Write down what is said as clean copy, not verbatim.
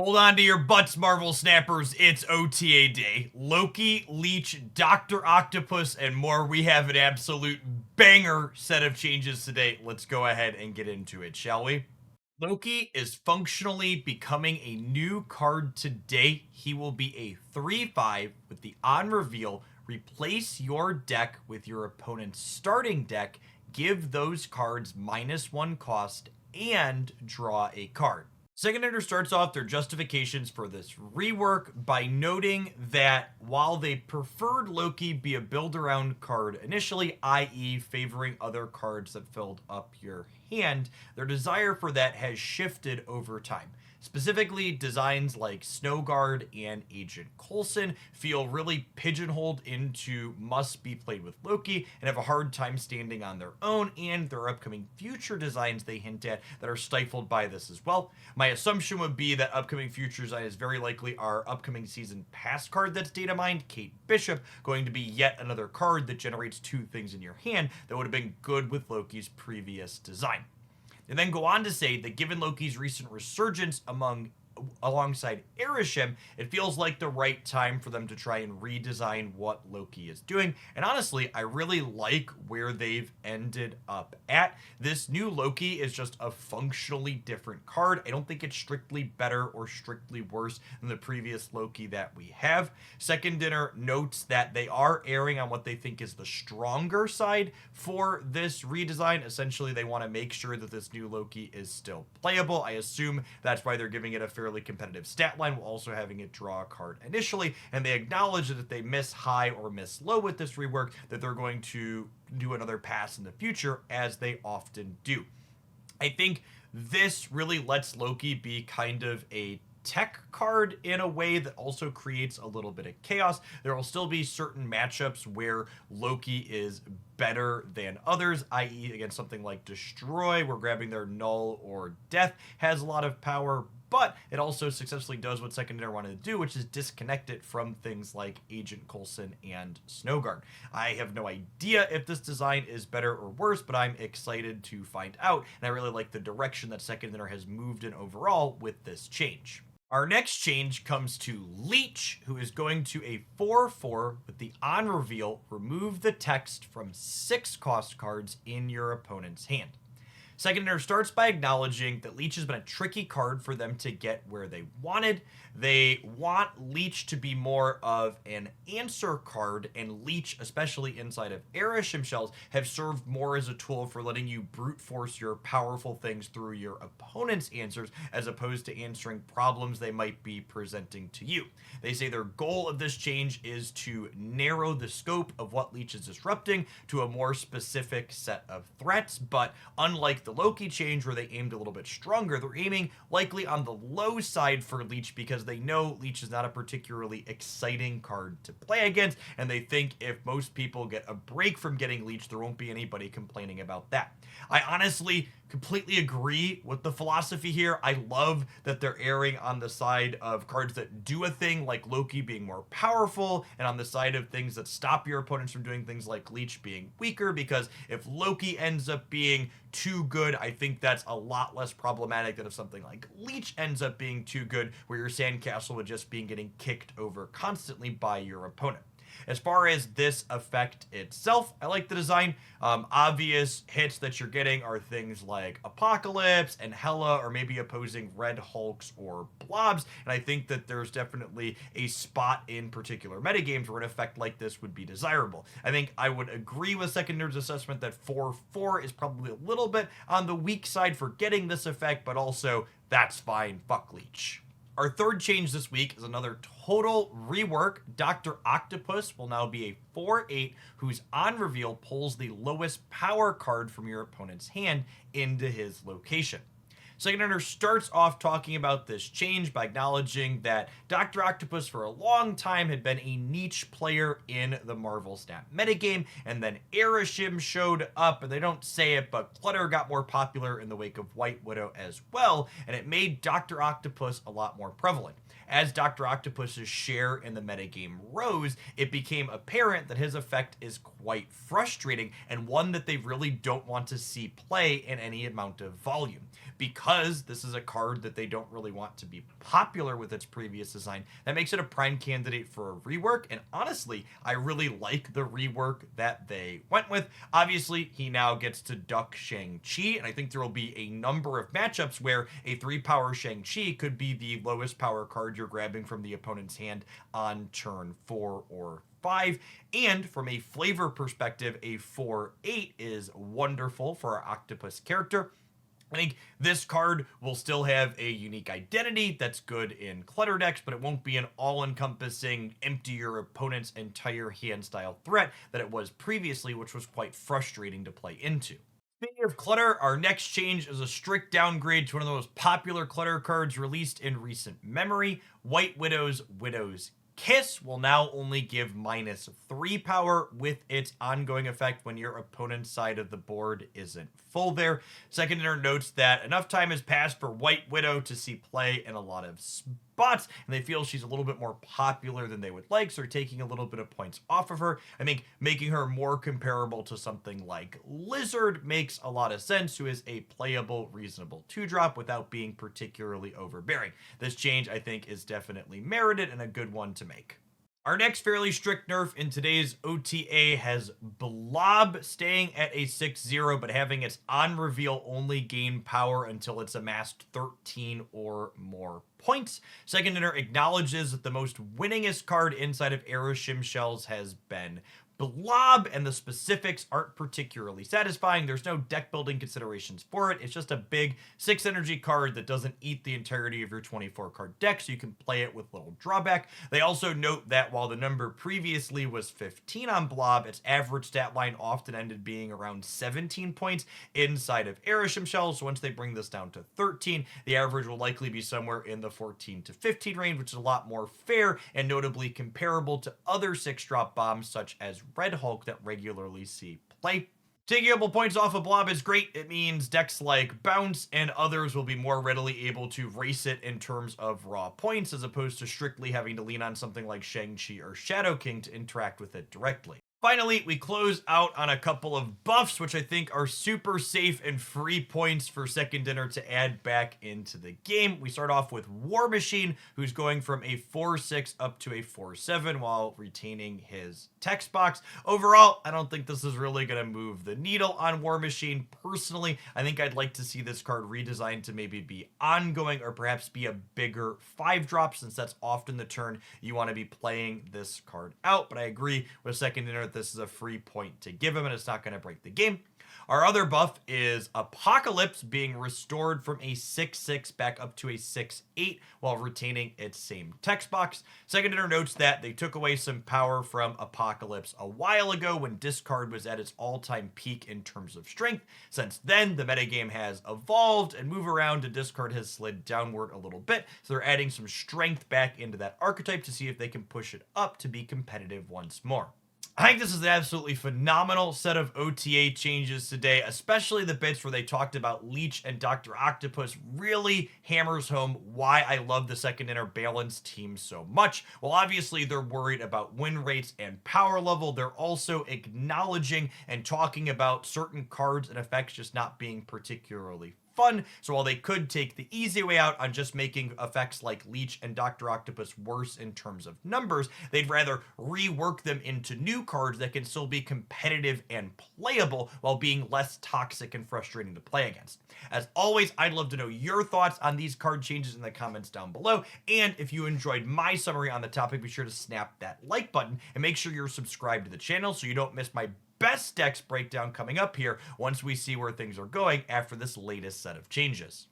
Hold on to your butts, Marvel Snappers. It's OTA day. Loki, Leech, Dr. Octopus, and more. We have an absolute banger set of changes today. Let's go ahead and get into it, shall we? Loki is functionally becoming a new card today. He will be a 3/5 with the on reveal. Replace your deck with your opponent's starting deck. Give those cards -1 cost and draw a card. Second Ender starts off their justifications for this rework by noting that while they preferred Loki be a build around card initially, i.e., favoring other cards that filled up your hand, their desire for that has shifted over time. Specifically, designs like Snowguard and Agent Coulson feel really pigeonholed into must be played with Loki and have a hard time standing on their own, and there are upcoming future designs they hint at that are stifled by this as well. My assumption would be that upcoming future design is very likely our upcoming season pass card that's data mined, Kate Bishop, going to be yet another card that generates two things in your hand that would have been good with Loki's previous design. And then go on to say that given Loki's recent resurgence alongside Erishim, it feels like the right time for them to try and redesign what Loki is doing. And honestly, I really like where they've ended up at. This new Loki is just a functionally different card. I don't think it's strictly better or strictly worse than the previous Loki that we have. Second Dinner notes that they are erring on what they think is the stronger side for this redesign. Essentially, they want to make sure that this new Loki is still playable. I assume that's why they're giving it a fairly competitive stat line while also having it draw a card initially, and they acknowledge that if they miss high or miss low with this rework, that they're going to do another pass in the future, as they often do. I think this really lets Loki be kind of a tech card in a way that also creates a little bit of chaos. There will still be certain matchups where Loki is better than others, i.e. against something like Destroy, where grabbing their Null or Death has a lot of power, but it also successfully does what Second Dinner wanted to do, which is disconnect it from things like Agent Coulson and Snowguard. I have no idea if this design is better or worse, but I'm excited to find out, and I really like the direction that Second Dinner has moved in overall with this change. Our next change comes to Leech, who is going to a 4/4 with the on reveal, remove the text from 6 cost cards in your opponent's hand. Second Dinner starts by acknowledging that Leech has been a tricky card for them to get where they wanted. They want Leech to be more of an answer card, and Leech, especially inside of Erishim shells, have served more as a tool for letting you brute force your powerful things through your opponent's answers, as opposed to answering problems they might be presenting to you. They say their goal of this change is to narrow the scope of what Leech is disrupting to a more specific set of threats, but unlike the Loki change where they aimed a little bit stronger, they're aiming likely on the low side for Leech because they know Leech is not a particularly exciting card to play against, and they think if most people get a break from getting Leech, there won't be anybody complaining about that. I honestly completely agree with the philosophy here. I love that they're erring on the side of cards that do a thing, like Loki being more powerful, and on the side of things that stop your opponents from doing things like Leech being weaker, because if Loki ends up being too good, I think that's a lot less problematic than if something like Leech ends up being too good, where your sandcastle would just be getting kicked over constantly by your opponent. As far as this effect itself, I like the design. Obvious hits that you're getting are things like Apocalypse and Hela, or maybe opposing Red Hulks or Blobs, and I think that there's definitely a spot in particular metagames where an effect like this would be desirable. I think I would agree with Second Nerd's assessment that 4/4 is probably a little bit on the weak side for getting this effect, but also that's fine, fuck Leech. Our third change this week is another total rework. Dr. Octopus will now be a 4/8 whose on reveal pulls the lowest power card from your opponent's hand into his location. Second Ender starts off talking about this change by acknowledging that Dr. Octopus for a long time had been a niche player in the Marvel Snap metagame, and then Erishim showed up, and they don't say it, but Clutter got more popular in the wake of White Widow as well, and it made Dr. Octopus a lot more prevalent. As Dr. Octopus's share in the metagame rose, it became apparent that his effect is quite frustrating, and one that they really don't want to see play in any amount of volume. Because because this is a card that they don't really want to be popular with its previous design, that makes it a prime candidate for a rework. And honestly, I really like the rework that they went with. Obviously, he now gets to duck Shang-Chi, and I think there will be a number of matchups where a 3-power Shang-Chi could be the lowest power card you're grabbing from the opponent's hand on turn 4 or 5. And from a flavor perspective, a 4/8 is wonderful for our Octopus character. I think this card will still have a unique identity that's good in clutter decks, but it won't be an all-encompassing, empty your opponent's entire hand style threat that it was previously, which was quite frustrating to play into. Speaking of clutter, our next change is a strict downgrade to one of the most popular clutter cards released in recent memory. White Widow's Kiss will now only give -3 power with its ongoing effect when your opponent's side of the board isn't full there. Second Inner notes that enough time has passed for White Widow to see play in a lot of spots, and they feel she's a little bit more popular than they would like, so they're taking a little bit of points off of her. I think making her more comparable to something like Lizard makes a lot of sense, who is a playable, reasonable 2-drop without being particularly overbearing. This change, I think, is definitely merited and a good one to make. Our next fairly strict nerf in today's OTA has Blob staying at a 6/0, but having its on reveal only gain power until it's amassed 13 or more points. Second Inner acknowledges that the most winningest card inside of Aeroshim Shells has been Blob, and the specifics aren't particularly satisfying. There's no deck building considerations for it. It's just a big 6 energy card that doesn't eat the entirety of your 24 card deck, so you can play it with little drawback. They also note that while the number previously was 15 on Blob, its average stat line often ended being around 17 points inside of Aeroshim Shells. So once they bring this down to 13, the average will likely be somewhere in the 14 to 15 range, which is a lot more fair and notably comparable to other 6-drop bombs such as Red Hulk that regularly see play. Taking a couple points off of Blob is great. It means decks like Bounce and others will be more readily able to race it in terms of raw points, as opposed to strictly having to lean on something like Shang-Chi or Shadow King to interact with it directly. Finally, we close out on a couple of buffs, which I think are super safe and free points for Second Dinner to add back into the game. We start off with War Machine, who's going from a 4/6 up to a 4/7 while retaining his text box. Overall, I don't think this is really going to move the needle on War Machine. Personally, I think I'd like to see this card redesigned to maybe be ongoing or perhaps be a bigger 5-drop, since that's often the turn you want to be playing this card out. But I agree with Second Dinner, this is a free point to give him, and it's not going to break the game. Our other buff is Apocalypse being restored from a 6/6 back up to a 6/8 while retaining its same text box. Second Dinner notes that they took away some power from Apocalypse a while ago when discard was at its all-time peak in terms of strength. Since then, the metagame has evolved and move around and discard has slid downward a little bit, so they're adding some strength back into that archetype to see if they can push it up to be competitive once more. I think this is an absolutely phenomenal set of OTA changes today, especially the bits where they talked about Leech and Dr. Octopus really hammers home why I love the Second Inner balanced team so much. Well, obviously they're worried about win rates and power level, they're also acknowledging and talking about certain cards and effects just not being particularly fun. So while they could take the easy way out on just making effects like Leech and Dr. Octopus worse in terms of numbers, they'd rather rework them into new cards that can still be competitive and playable while being less toxic and frustrating to play against. As always, I'd love to know your thoughts on these card changes in the comments down below. And if you enjoyed my summary on the topic, be sure to snap that like button and make sure you're subscribed to the channel so you don't miss my best decks breakdown coming up here once we see where things are going after this latest set of changes.